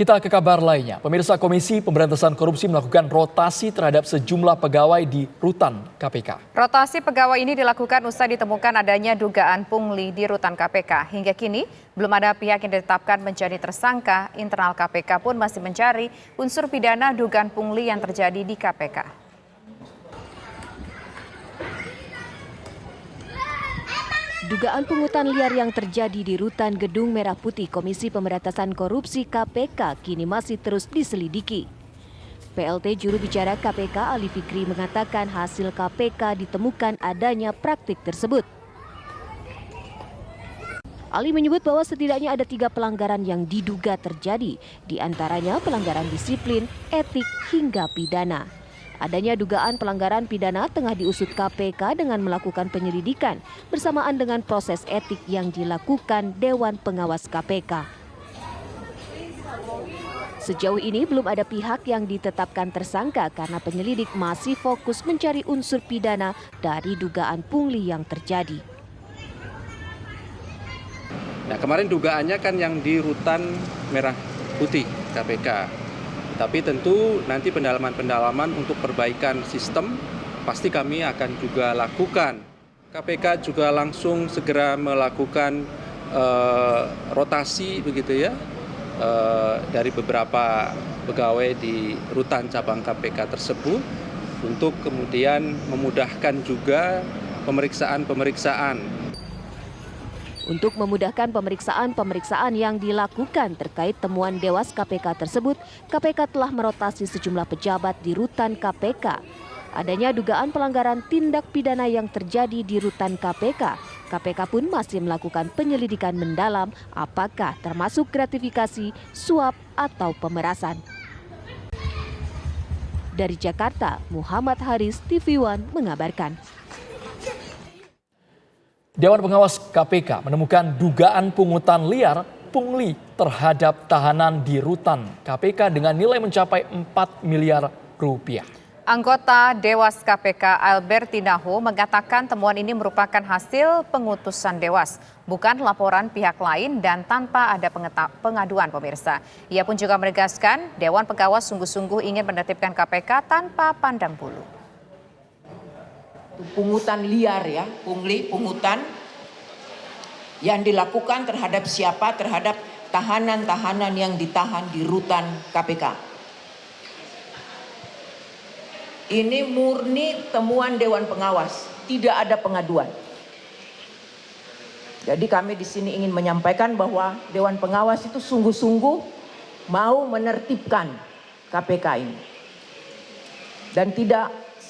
Kita ke kabar lainnya. Pemirsa, Komisi Pemberantasan Korupsi melakukan rotasi terhadap sejumlah pegawai di Rutan KPK. Rotasi pegawai ini dilakukan usai ditemukan adanya dugaan pungli di Rutan KPK. Hingga kini, belum ada pihak yang ditetapkan menjadi tersangka. Internal KPK pun masih mencari unsur pidana dugaan pungli yang terjadi di KPK. Dugaan pungutan liar yang terjadi di Rutan Gedung Merah Putih Komisi Pemberantasan Korupsi KPK kini masih terus diselidiki. PLT juru bicara KPK Ali Fikri mengatakan hasil KPK ditemukan adanya praktik tersebut. Ali menyebut bahwa setidaknya ada 3 pelanggaran yang diduga terjadi, di antaranya pelanggaran disiplin, etik, hingga pidana. Adanya dugaan pelanggaran pidana tengah diusut KPK dengan melakukan penyelidikan bersamaan dengan proses etik yang dilakukan Dewan Pengawas KPK. Sejauh ini belum ada pihak yang ditetapkan tersangka karena penyelidik masih fokus mencari unsur pidana dari dugaan pungli yang terjadi. Nah, kemarin dugaannya kan yang di Rutan Merah Putih KPK. Tapi tentu nanti pendalaman-pendalaman untuk perbaikan sistem pasti kami akan juga lakukan. KPK juga langsung segera melakukan rotasi begitu ya dari beberapa pegawai di rutan cabang KPK tersebut untuk kemudian memudahkan juga pemeriksaan-pemeriksaan. Untuk memudahkan pemeriksaan yang dilakukan terkait temuan Dewas KPK tersebut, KPK telah merotasi sejumlah pejabat di Rutan KPK. Adanya dugaan pelanggaran tindak pidana yang terjadi di Rutan KPK. KPK pun masih melakukan penyelidikan mendalam apakah termasuk gratifikasi, suap, atau pemerasan. Dari Jakarta, Muhammad Haris, TV One mengabarkan. Dewan Pengawas KPK menemukan dugaan pungutan liar pungli terhadap tahanan di Rutan KPK dengan nilai mencapai 4 miliar rupiah. Anggota Dewas KPK Albertinaho mengatakan temuan ini merupakan hasil pengutusan Dewas, bukan laporan pihak lain dan tanpa ada pengaduan pemirsa. Ia pun juga menegaskan Dewan Pengawas sungguh-sungguh ingin menertibkan KPK tanpa pandang bulu. Pungutan liar ya, pungli, pungutan yang dilakukan terhadap siapa? Terhadap tahanan-tahanan yang ditahan di Rutan KPK. Ini murni temuan Dewan Pengawas, tidak ada pengaduan. Jadi kami di sini ingin menyampaikan bahwa Dewan Pengawas itu sungguh-sungguh mau menertibkan KPK ini. Dan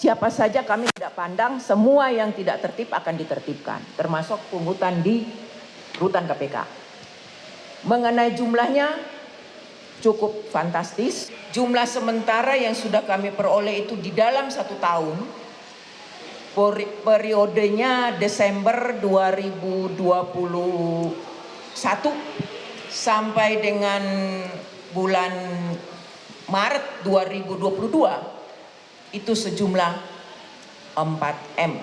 siapa saja kami tidak pandang, semua yang tidak tertib akan ditertibkan, termasuk pungutan di Rutan KPK. Mengenai jumlahnya cukup fantastis. Jumlah sementara yang sudah kami peroleh itu di dalam 1 tahun, periodenya Desember 2021 sampai dengan bulan Maret 2022. Itu sejumlah 4M.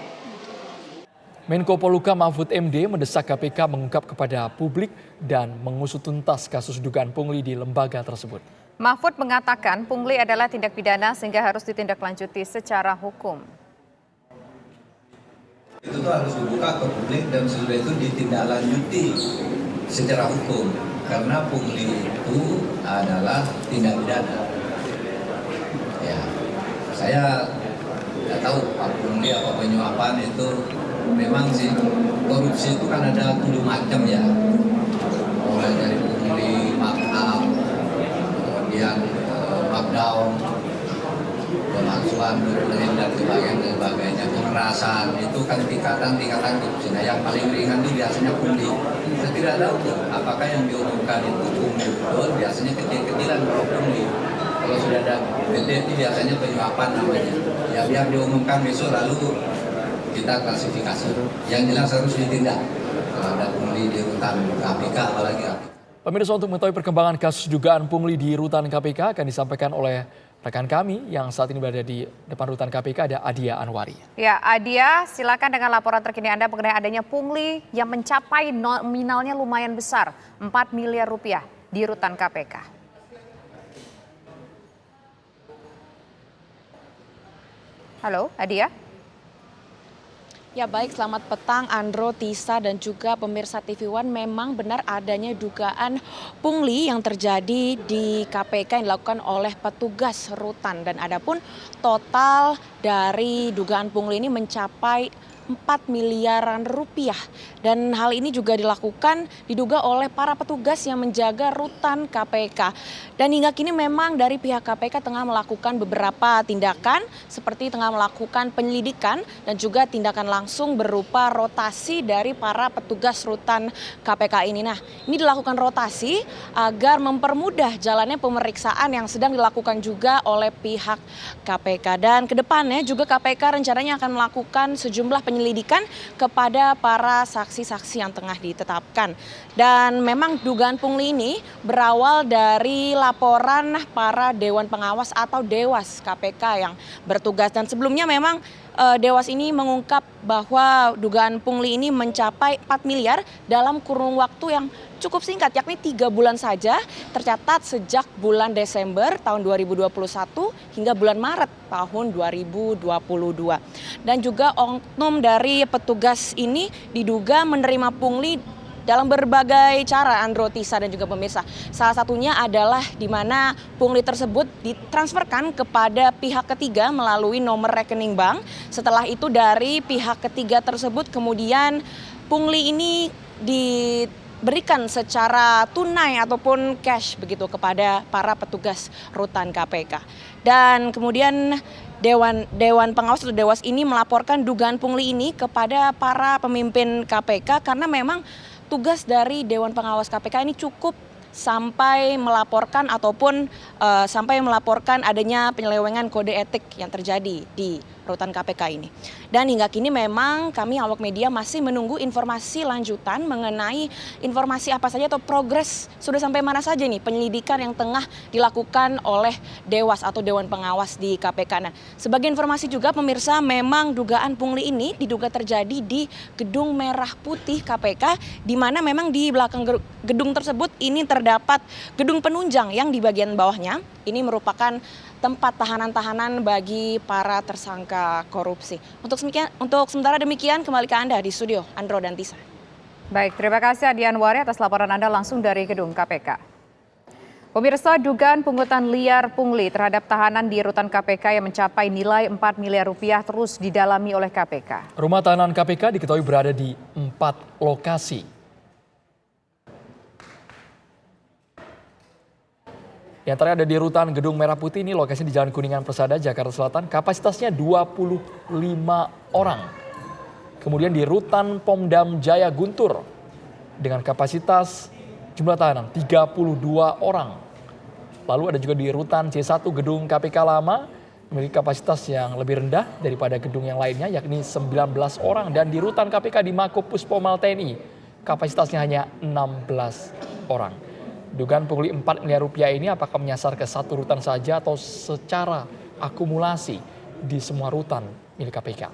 Menko Polhukam Mahfud MD mendesak KPK mengungkap kepada publik dan mengusut tuntas kasus dugaan pungli di lembaga tersebut. Mahfud mengatakan pungli adalah tindak pidana sehingga harus ditindaklanjuti secara hukum. Itu tuh harus dibuka ke publik dan sesudah itu ditindaklanjuti secara hukum. Karena pungli itu adalah tindak pidana. Saya nggak tahu Pak Pungli apa penyuapan itu, memang sih korupsi itu kan ada 7 macam ya, mulai dari pungli, markup, kemudian markdown, pemalsuan dokumen dan sebagainya, pemerasan, itu kan tingkatan korupsi. Nah, yang paling ringan itu biasanya pungli. Saya tidak tahu apakah yang diumumkan itu pungli betul, biasanya kecil-kecilan kalau pungli. Kalau sudah ada gede itu biasanya penyuapan namanya. Ya biar diumumkan besok lalu kita klasifikasi. Yang jelas harus ditindak. Kalau ada pungli di Rutan KPK apalagi. Pemirsa, untuk mengetahui perkembangan kasus dugaan pungli di Rutan KPK akan disampaikan oleh rekan kami yang saat ini berada di depan Rutan KPK, ada Adia Anwari. Ya, Adia, silakan dengan laporan terkini Anda mengenai adanya pungli yang mencapai nominalnya lumayan besar, 4 miliar rupiah di Rutan KPK. Halo, Adia. Ya baik, selamat petang Andro, Tisa dan juga pemirsa TV One. Memang benar adanya dugaan pungli yang terjadi di KPK yang dilakukan oleh petugas rutan. Dan adapun total dari dugaan pungli ini mencapai 4 miliaran rupiah. Dan hal ini juga diduga oleh para petugas yang menjaga rutan KPK. Dan hingga kini memang dari pihak KPK tengah melakukan beberapa tindakan seperti tengah melakukan penyelidikan dan juga tindakan langsung berupa rotasi dari para petugas rutan KPK ini. Nah, ini dilakukan rotasi agar mempermudah jalannya pemeriksaan yang sedang dilakukan juga oleh pihak KPK. Dan kedepannya juga KPK rencananya akan melakukan sejumlah penyelidikan kepada para saksi-saksi yang tengah ditetapkan. Dan memang dugaan pungli ini berawal dari laporan para Dewan Pengawas atau Dewas KPK yang bertugas. Dan sebelumnya memang Dewas ini mengungkap bahwa dugaan pungli ini mencapai 4 miliar dalam kurun waktu yang cukup singkat, yakni 3 bulan saja, tercatat sejak bulan Desember tahun 2021 hingga bulan Maret tahun 2022. Dan juga oknum dari petugas ini diduga menerima pungli dalam berbagai cara, Andro, Tisa dan juga pemirsa. Salah satunya adalah di mana pungli tersebut ditransferkan kepada pihak ketiga melalui nomor rekening bank. Setelah itu dari pihak ketiga tersebut kemudian pungli ini diberikan secara tunai ataupun cash begitu kepada para petugas rutan KPK. Dan kemudian Dewan Pengawas atau Dewas ini melaporkan dugaan pungli ini kepada para pemimpin KPK karena memang tugas dari Dewan Pengawas KPK ini cukup sampai melaporkan adanya penyelewengan kode etik yang terjadi di rutan KPK ini. Dan hingga kini memang kami awak media masih menunggu informasi lanjutan mengenai informasi apa saja atau progres sudah sampai mana saja nih penyelidikan yang tengah dilakukan oleh Dewas atau Dewan Pengawas di KPK. Nah, sebagai informasi juga pemirsa, memang dugaan pungli ini diduga terjadi di Gedung Merah Putih KPK, di mana memang di belakang gedung tersebut ini terdapat gedung penunjang yang di bagian bawahnya ini merupakan tempat tahanan-tahanan bagi para tersangka korupsi. Untuk sementara demikian, kembali ke Anda di studio, Andro dan Tisa. Baik, terima kasih Adi Anwari atas laporan Anda langsung dari gedung KPK. Pemirsa, dugaan pungutan liar pungli terhadap tahanan di rutan KPK yang mencapai nilai 4 miliar rupiah terus didalami oleh KPK. Rumah tahanan KPK diketahui berada di 4 lokasi. Yang terakhir ada di rutan Gedung Merah Putih, ini lokasi di Jalan Kuningan Persada, Jakarta Selatan. Kapasitasnya 25 orang. Kemudian di rutan Pomdam Jaya Guntur dengan kapasitas jumlah tahanan 32 orang. Lalu ada juga di rutan C1 Gedung KPK Lama memiliki kapasitas yang lebih rendah daripada gedung yang lainnya, yakni 19 orang. Dan di rutan KPK di Mako Puspomal TNI kapasitasnya hanya 16 orang. Dugaan pungli 4 miliar rupiah ini apakah menyasar ke satu rutan saja atau secara akumulasi di semua rutan milik KPK?